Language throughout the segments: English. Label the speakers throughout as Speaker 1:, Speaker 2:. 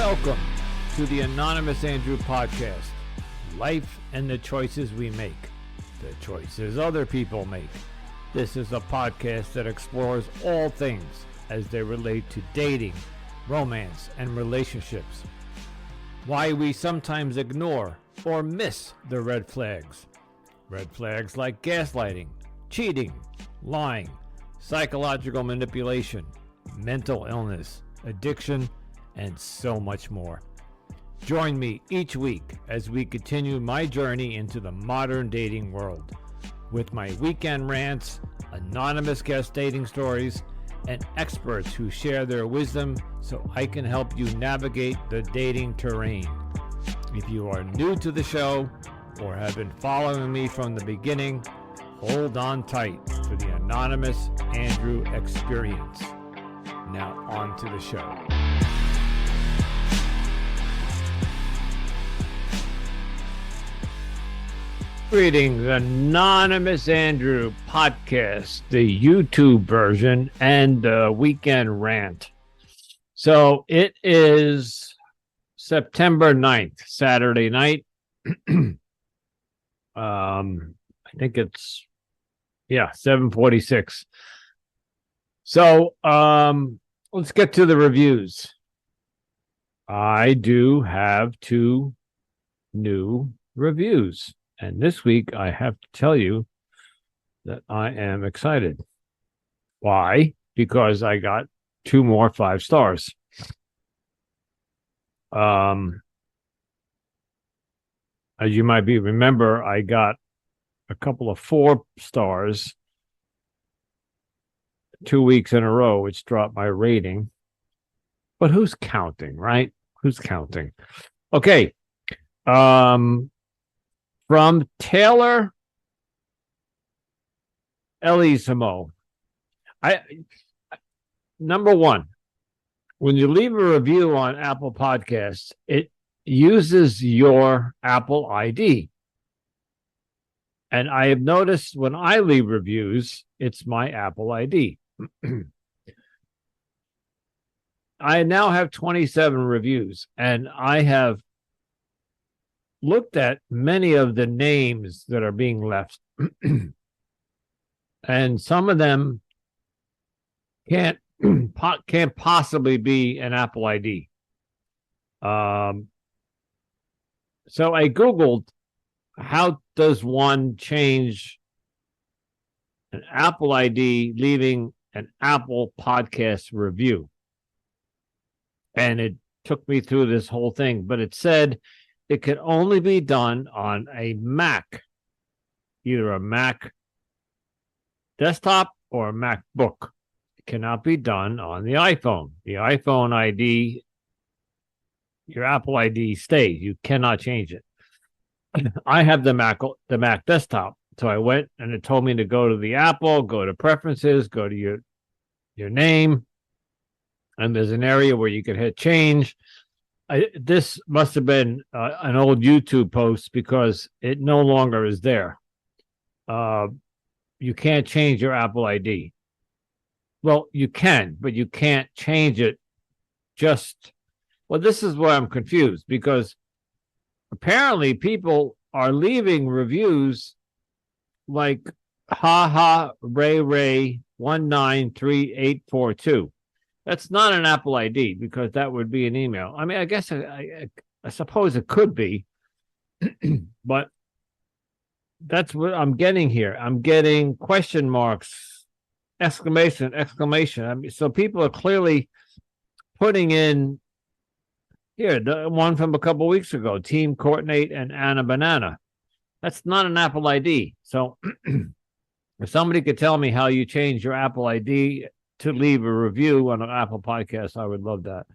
Speaker 1: Welcome to the Anonymous Andrew podcast. Life and the choices we make, the choices other people make. This is a podcast that explores all things as they relate to dating, romance, and relationships. Why we sometimes ignore or miss the red flags. Red flags like gaslighting, cheating, lying, psychological manipulation, mental illness, addiction, and so much more. Join me each week as we continue my journey into the modern dating world with my weekend rants, anonymous guest dating stories, and experts who share their wisdom so I can help you navigate the dating terrain. If you are new to the show or have been following me from the beginning, hold on tight for the Anonymous Andrew experience. Now on to the show. Greetings, Anonymous Andrew podcast, the YouTube version, and the weekend rant. So it is September 9th, Saturday night. I think it's 7:46. So let's get to the reviews. I do have 2 new reviews. And this week, I have to tell you that I am excited. Why? Because I got 2 more 5 stars. As you might remember, I got a couple of 4 stars 2 weeks in a row, which dropped my rating. But who's counting, right? Who's counting? Okay. From Taylor Elisimo. Number 1, when you leave a review on Apple Podcasts, it uses your Apple ID. And I have noticed when I leave reviews, it's my Apple ID. I now have 27 reviews, and I have looked at many of the names that are being left, and some of them can't possibly be an Apple ID. So I Googled, how does one change an Apple ID leaving an Apple podcast review? And it took me through this whole thing, but it said it can only be done on a Mac, either a Mac desktop or a MacBook. It cannot be done on the iPhone. The iPhone ID, your Apple ID stays. You cannot change it. I have the Mac desktop, so I went and it told me to go to the Apple, go to Preferences, go to your name, and there's an area where you can hit change. This must have been an old YouTube post because it no longer is there. You can't change your Apple ID. Well, you can, but you can't change it this is where I'm confused, because apparently people are leaving reviews like Ray 193842. That's not an Apple ID because that would be an email. I mean, I guess I suppose it could be, but that's what I'm getting here. I'm getting question marks, exclamation. I mean, so people are clearly putting in here, the one from a couple weeks ago, Team Courtney and Anna Banana. That's not an Apple ID. So if somebody could tell me how you change your Apple ID to leave a review on an Apple podcast, I would love that,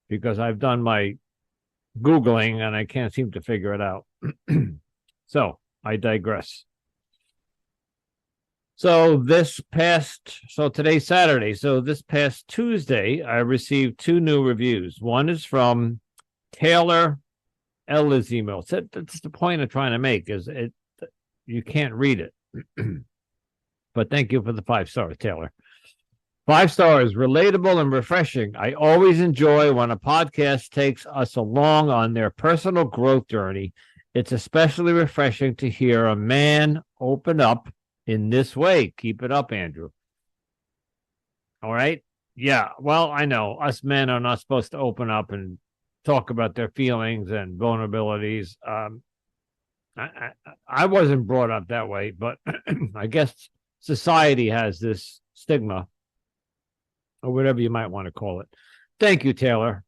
Speaker 1: because I've done my Googling and I can't seem to figure it out. So I digress. So today's Saturday. So this past Tuesday, I received 2 new reviews. One is from Taylor Elisimo. That's the point I'm trying to make, is you can't read it. But thank you for the 5 stars, Taylor. 5 stars, relatable and refreshing. I always enjoy when a podcast takes us along on their personal growth journey. It's especially refreshing to hear a man open up in this way. Keep it up, Andrew. All right. Yeah. Well, I know us men are not supposed to open up and talk about their feelings and vulnerabilities. I wasn't brought up that way, but I guess society has this stigma or whatever you might want to call it. Thank you, Taylor.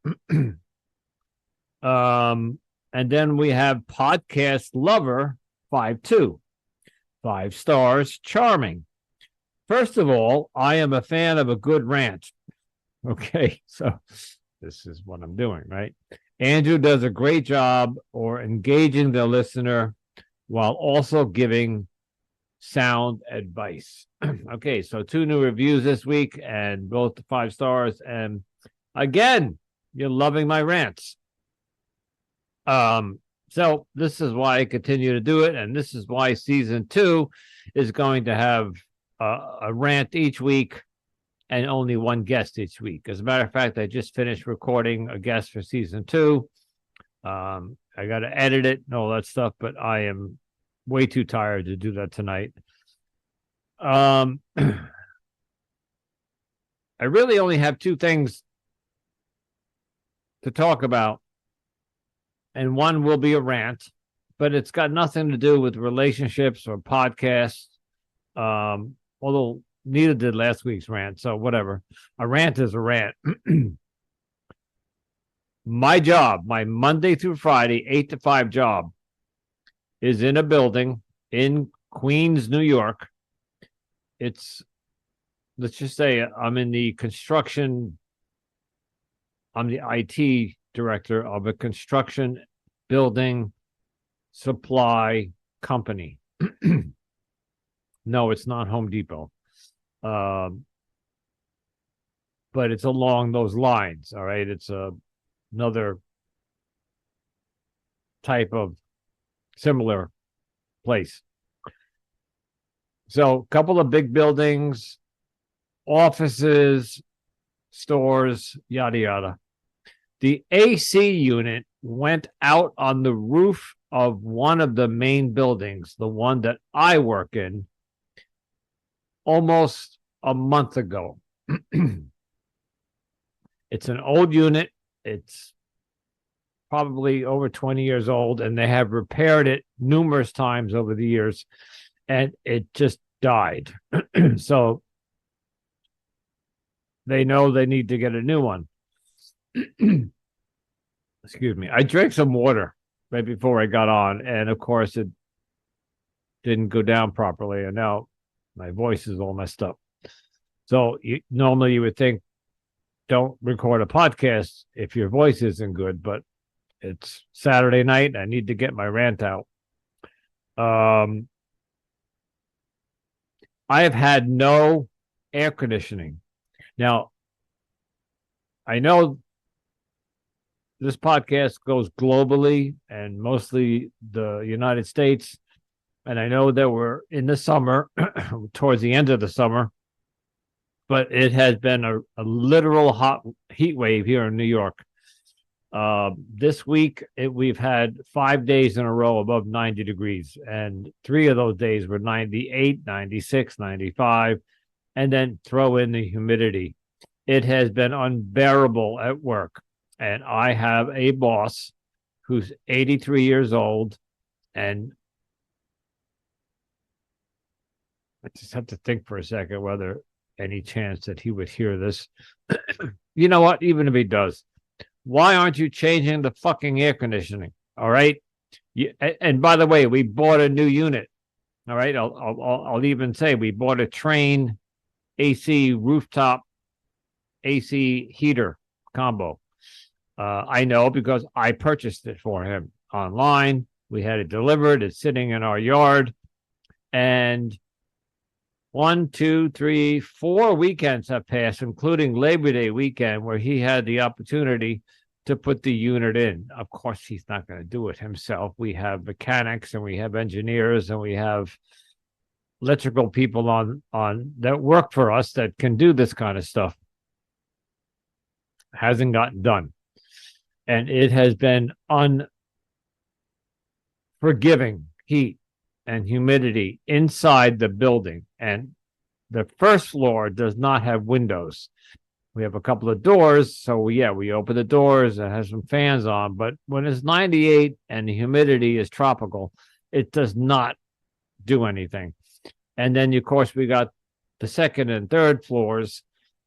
Speaker 1: And then we have Podcast Lover 5-2. 5 stars, charming. First of all, I am a fan of a good rant. Okay, so this is what I'm doing, right? Andrew does a great job or engaging the listener while also giving sound advice. Okay, so 2 new reviews this week and both 5 stars. And again, you're loving my rants. So this is why I continue to do it, and this is why season 2 is going to have a rant each week and only one guest each week. As a matter of fact, I just finished recording a guest for season 2. I got to edit it and all that stuff, but I am way too tired to do that tonight. I really only have 2 things to talk about, and one will be a rant, but it's got nothing to do with relationships or podcasts, although neither did last week's rant, so whatever. A rant is a rant. My job, my Monday through Friday, 8 to 5 job, is in a building in Queens, New York. It's, let's just say I'm in the construction, I'm the IT director of a construction building supply company. No, it's not Home Depot. But it's along those lines. All right. It's another type of similar place. So a couple of big buildings, offices, stores, yada, yada. The AC unit went out on the roof of one of the main buildings, the one that I work in, almost a month ago. It's an old unit. It's probably over 20 years old, and they have repaired it numerous times over the years, and it just died. So they know they need to get a new one. Excuse me. I drank some water right before I got on, and of course it didn't go down properly, and now my voice is all messed up. So normally you would think, don't record a podcast if your voice isn't good, but it's Saturday night. I need to get my rant out. I have had no air conditioning. Now, I know this podcast goes globally and mostly the United States. And I know that we're in the summer, towards the end of the summer, but it has been a literal hot heat wave here in New York. This week, we've had 5 days in a row above 90 degrees, and 3 of those days were 98, 96, 95, and then throw in the humidity. It has been unbearable at work, and I have a boss who's 83 years old, and I just have to think for a second whether any chance that he would hear this. You know what? Even if he does, why aren't you changing the fucking air conditioning? All right. And by the way, we bought a new unit. All right. I'll even say we bought a Train AC rooftop AC heater combo. I know because I purchased it for him online. We had it delivered. It's sitting in our yard. And 1, 2, 3, 4 weekends have passed, including Labor Day weekend, where he had the opportunity to put the unit in. Of course, he's not going to do it himself. We have mechanics and we have engineers and we have electrical people on that work for us that can do this kind of stuff. Hasn't gotten done. And it has been unforgiving heat and humidity inside the building. And the first floor does not have windows. We have a couple of doors. So, we open the doors and have some fans on. But when it's 98 and the humidity is tropical, it does not do anything. And then, of course, we got the second and third floors,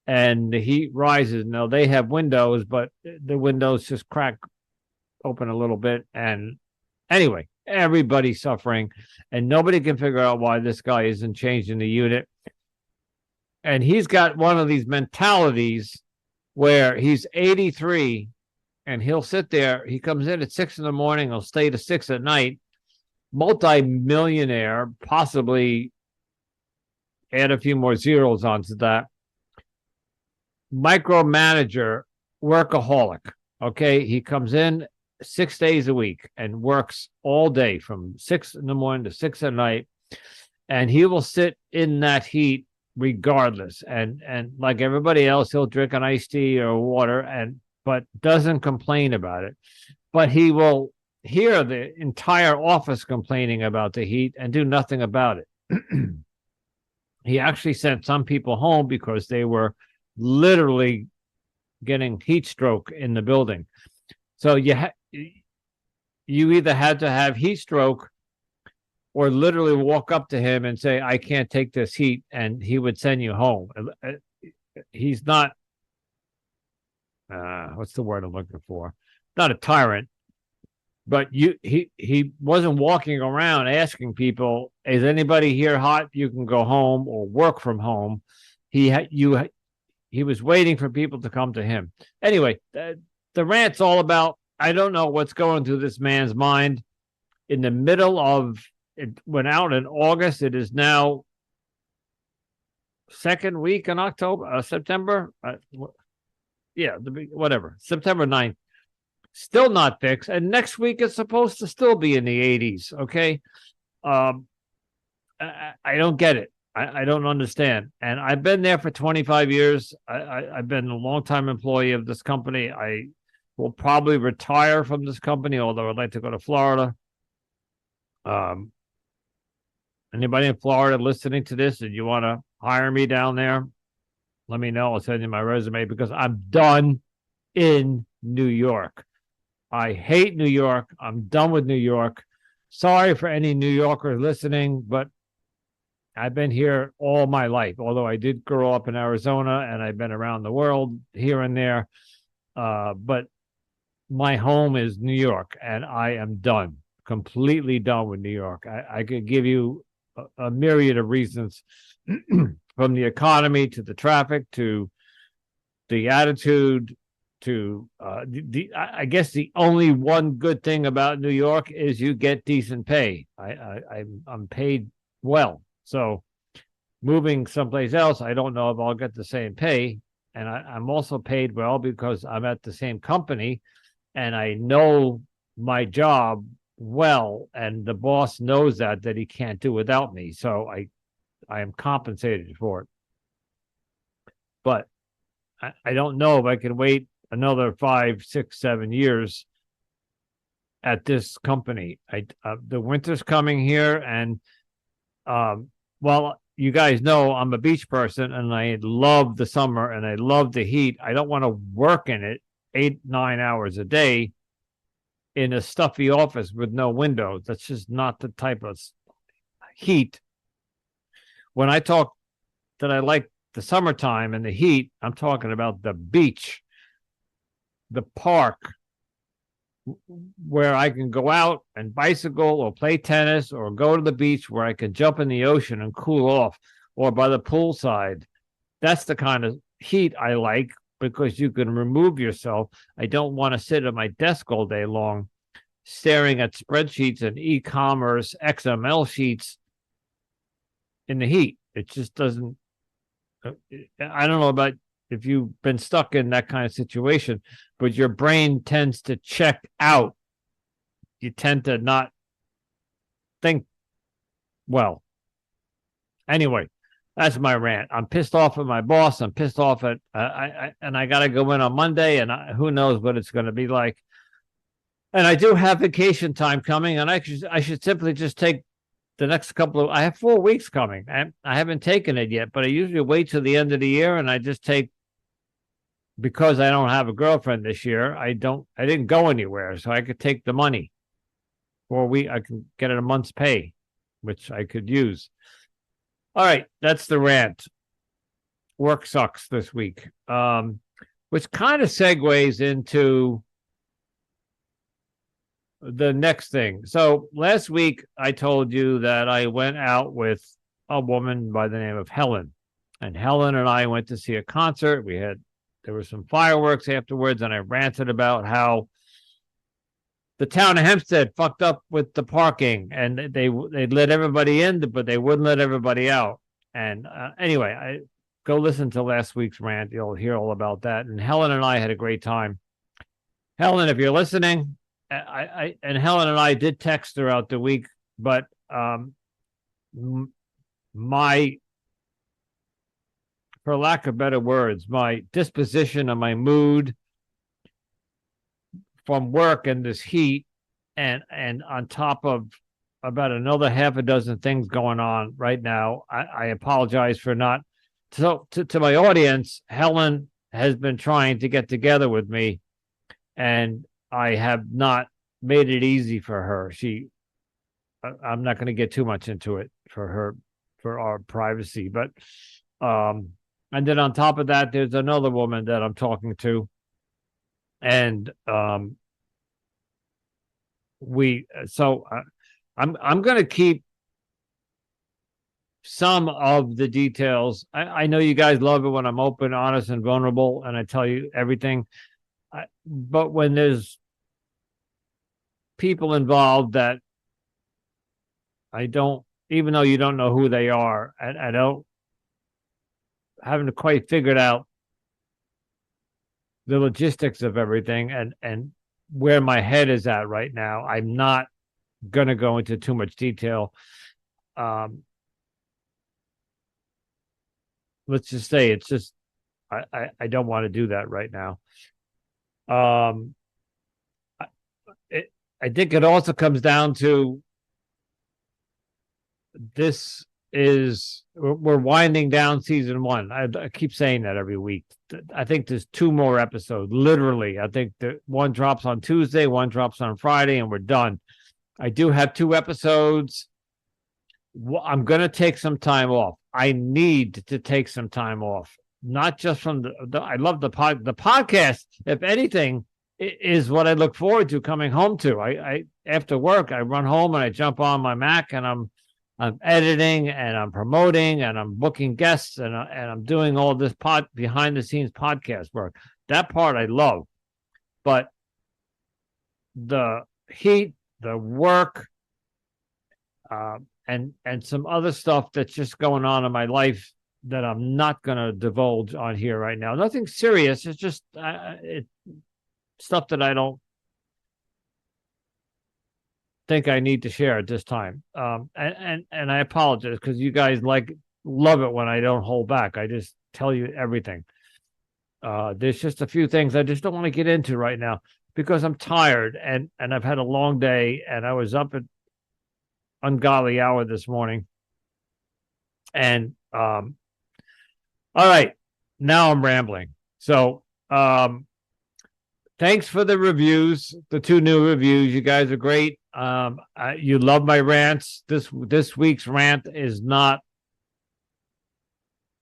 Speaker 1: and the heat rises. Now, they have windows, but the windows just crack open a little bit. And anyway, everybody's suffering, and nobody can figure out why this guy isn't changing the unit. And he's got one of these mentalities where he's 83 and he'll sit there. He comes in at 6 a.m. He'll stay to 6 p.m. Multi-millionaire, possibly add a few more zeros onto that. Micromanager, workaholic. Okay. He comes in 6 days a week and works all day from 6 a.m. to 6 p.m. And he will sit in that heat regardless. And like everybody else, he'll drink an iced tea or water, but doesn't complain about it. But he will hear the entire office complaining about the heat and do nothing about it. He actually sent some people home because they were literally getting heat stroke in the building. So you either had to have heat stroke or literally walk up to him and say, I can't take this heat, and he would send you home. He's not, what's the word I'm looking for? Not a tyrant, but he wasn't walking around asking people, is anybody here hot? You can go home or work from home. He was waiting for people to come to him. Anyway, the rant's all about, I don't know what's going through this man's mind. In the middle of, it went out in August. It is now second week in September. Whatever. September 9th. Still not fixed. And next week it's supposed to still be in the 80s. Okay. I don't get it. I don't understand. And I've been there for 25 years. I've been a long-time employee of this company. I will probably retire from this company, although I'd like to go to Florida. Anybody in Florida listening to this and you want to hire me down there, let me know. I'll send you my resume because I'm done in New York. I hate New York. I'm done with New York. Sorry for any New Yorkers listening, but I've been here all my life, although I did grow up in Arizona and I've been around the world here and there. But my home is New York, and I am done, completely done with New York. I could give you a myriad of reasons, from the economy to the traffic to the attitude to I guess the only one good thing about New York is you get decent pay. I'm paid well. So moving someplace else, I don't know if I'll get the same pay. And I'm also paid well because I'm at the same company and I know my job well, and the boss knows that he can't do without me. So I am compensated for it. But I don't know if I can wait another 5, 6, 7 years at this company. The winter's coming here, and well, you guys know I'm a beach person, and I love the summer and I love the heat. I don't want to work in it 8, 9 hours a day in a stuffy office with no windows. That's just not the type of heat. When I talk that I like the summertime and the heat, I'm talking about the beach, the park, where I can go out and bicycle or play tennis or go to the beach where I can jump in the ocean and cool off, or by the poolside. That's the kind of heat I like because you can remove yourself. I don't want to sit at my desk all day long staring at spreadsheets and e-commerce XML sheets in the heat. It just doesn't. I don't know about if you've been stuck in that kind of situation, but your brain tends to check out. You tend to not think well. Anyway, that's my rant. I'm pissed off at my boss. I'm pissed off at and I got to go in on Monday, and who knows what it's going to be like. And I do have vacation time coming, and I should simply just take the next couple of. I have 4 weeks coming, and I haven't taken it yet. But I usually wait till the end of the year, and I just take, because I don't have a girlfriend this year. I didn't go anywhere, so I could take the money. 4 weeks, I can get it a month's pay, which I could use. All right, that's the rant. Work sucks this week, which kind of segues into the next thing. So last week, I told you that I went out with a woman by the name of Helen. And Helen and I went to see a concert. There were some fireworks afterwards, and I ranted about how the town of Hempstead fucked up with the parking, and they let everybody in, but they wouldn't let everybody out. And anyway, I go listen to last week's rant. You'll hear all about that. And Helen and I had a great time. Helen, if you're listening, and Helen and I did text throughout the week, but my, for lack of better words, my disposition and my mood from work and this heat, and on top of about another half a dozen things going on right now, I apologize for not. So to my audience, Helen has been trying to get together with me, and I have not made it easy for her. I'm not going to get too much into it for our privacy, but and then on top of that, there's another woman that I'm talking to, and I'm going to keep some of the details. I know you guys love it when I'm open, honest, and vulnerable, and I tell you everything. But when there's people involved that I don't, even though you don't know who they are, I haven't quite figured out the logistics of everything and where my head is at right now. I'm not going to go into too much detail. Let's just say it's just, I don't want to do that right now. I think it also comes down to we're winding down season 1. I keep saying that every week. I think there's 2 more episodes. Literally, I think that one drops on Tuesday, one drops on Friday, and we're done. I do have 2 episodes. I'm going to take some time off. I need to take some time off, not just from I love the podcast. If anything, is what I look forward to coming home to. I after work, I run home and I jump on my Mac, and I'm editing, and I'm promoting, and I'm booking guests, and I'm doing all this behind the scenes podcast work. That part I love, but the heat, the work, and some other stuff that's just going on in my life that I'm not going to divulge on here right now. Nothing serious. It's just stuff that I don't think I need to share at this time. And I apologize, because you guys love it when I don't hold back. I just tell you everything. There's just a few things I just don't want to get into right now, because I'm tired, and I've had a long day, and I was up at ungodly hour this morning. And all right, now I'm rambling. So thanks for the reviews, the 2 new reviews. You guys are great. You love my rants. This week's rant is not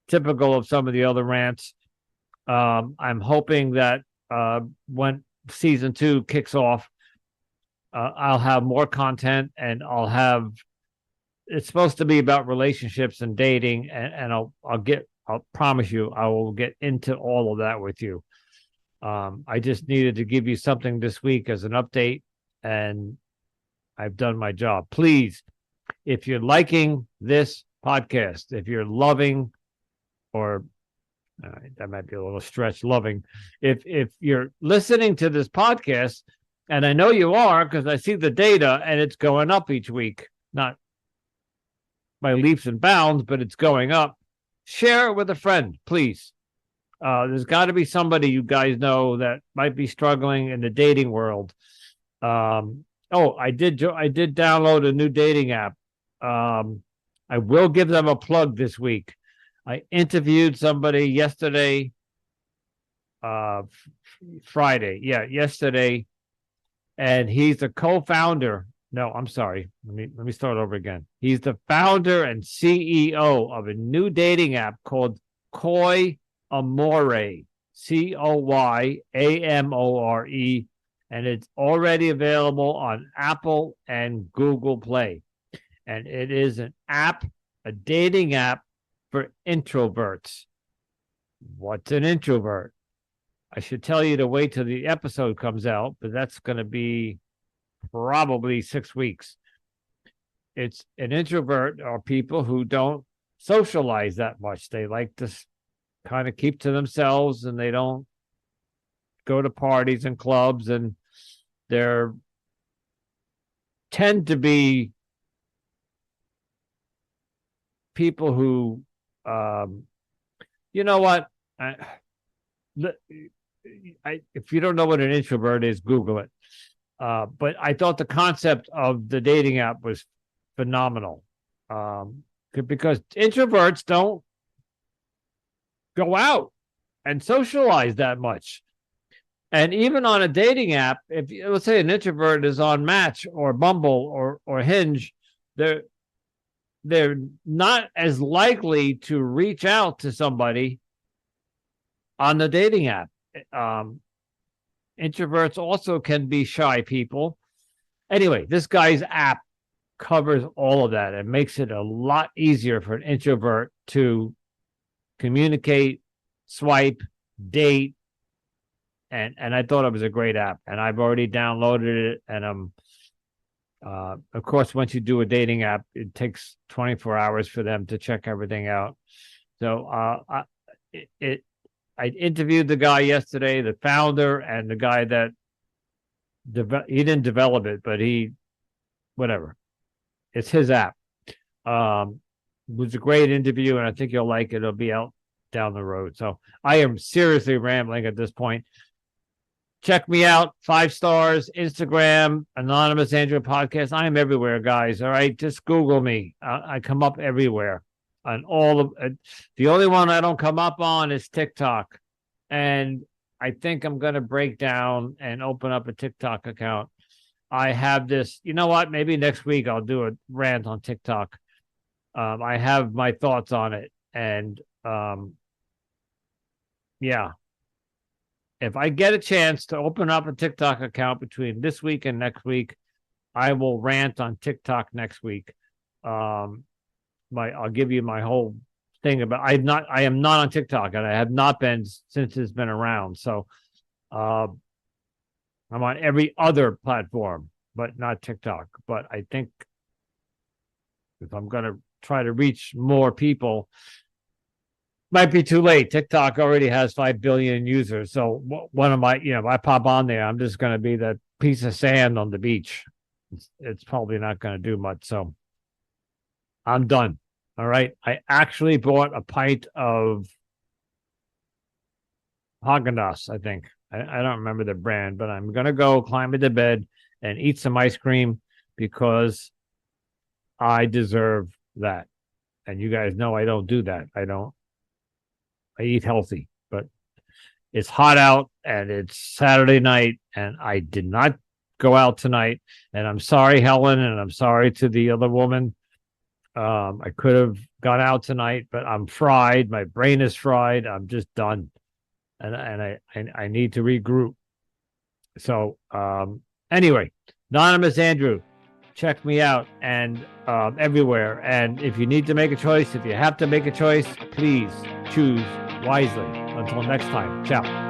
Speaker 1: typical of some of the other rants. I'm hoping that when season 2 kicks off, I'll have more content, and it's supposed to be about relationships and dating, and I'll promise you, I will get into all of that with you. I just needed to give you something this week as an update, and I've done my job. Please, if you're liking this podcast, if you're loving, or that might be a little stretch, loving, if you're listening to this podcast, and I know you are, because I see the data and it's going up each week. Not by leaps and bounds, but it's going up. Share it with a friend, please. There's got to be somebody you guys know that might be struggling in the dating world. I did download a new dating app. I will give them a plug this week. I interviewed somebody yesterday, Friday. Yeah, yesterday, and he's the co-founder. No, I'm sorry. Let me start over again. He's the founder and CEO of a new dating app called Koi Amore, COYAMORE, and it's already available on Apple and Google Play. And it is an app, a dating app for introverts. What's an introvert? I should tell you to wait till the episode comes out, but that's going to be probably 6 weeks. It's an introvert are people who don't socialize that much. They like to kind of keep to themselves, and they don't go to parties and clubs, and they're tend to be people who, you know what? If you don't know what an introvert is, Google it. But I thought the concept of the dating app was phenomenal, because introverts don't go out and socialize that much. And even on a dating app, if let's say an introvert is on Match or Bumble or Hinge, they're not as likely to reach out to somebody on the dating app. Introverts also can be shy people. Anyway, this guy's app covers all of that and makes it a lot easier for an introvert to communicate, swipe, date. And I thought it was a great app, and I've already downloaded it. And of course, once you do a dating app, it takes 24 hours for them to check everything out. So I interviewed the guy yesterday, the founder, and the guy that he didn't develop it, but whatever. It's his app. It was a great interview, and I think you'll like it. It'll be out down the road. So I am seriously rambling at this point. Check me out, 5 stars, Instagram, Anonymous Andrew Podcast. I am everywhere, guys. All right, just Google me. I come up everywhere. On all of the only one I don't come up on is TikTok, and I think I'm going to break down and open up a TikTok account. I have this. You know what? Maybe next week I'll do a rant on TikTok. I have my thoughts on it, and yeah. If I get a chance to open up a TikTok account between this week and next week, I will rant on TikTok next week. I'll give you my whole thing about. I am not on TikTok, and I have not been since it's been around. So, I'm on every other platform, but not TikTok. But I think if I'm going to try to reach more people, might be too late. TikTok already has 5 billion users. So one of my, if I pop on there, I'm just going to be that piece of sand on the beach. It's probably not going to do much. So I'm done. All right. I actually bought a pint of Haagen-Dazs, I think. I don't remember the brand, but I'm going to go climb into bed and eat some ice cream because I deserve that. And you guys know I don't do that. I eat healthy, but it's hot out and it's Saturday night, and I did not go out tonight. And I'm sorry, Helen, and I'm sorry to the other woman. I could have gone out tonight, but I'm fried. My brain is fried. I'm just done, and I need to regroup. So anyway, Anonymous Andrew, check me out and everywhere. And if you need to make a choice, if you have to make a choice, please choose wisely. Until next time, ciao.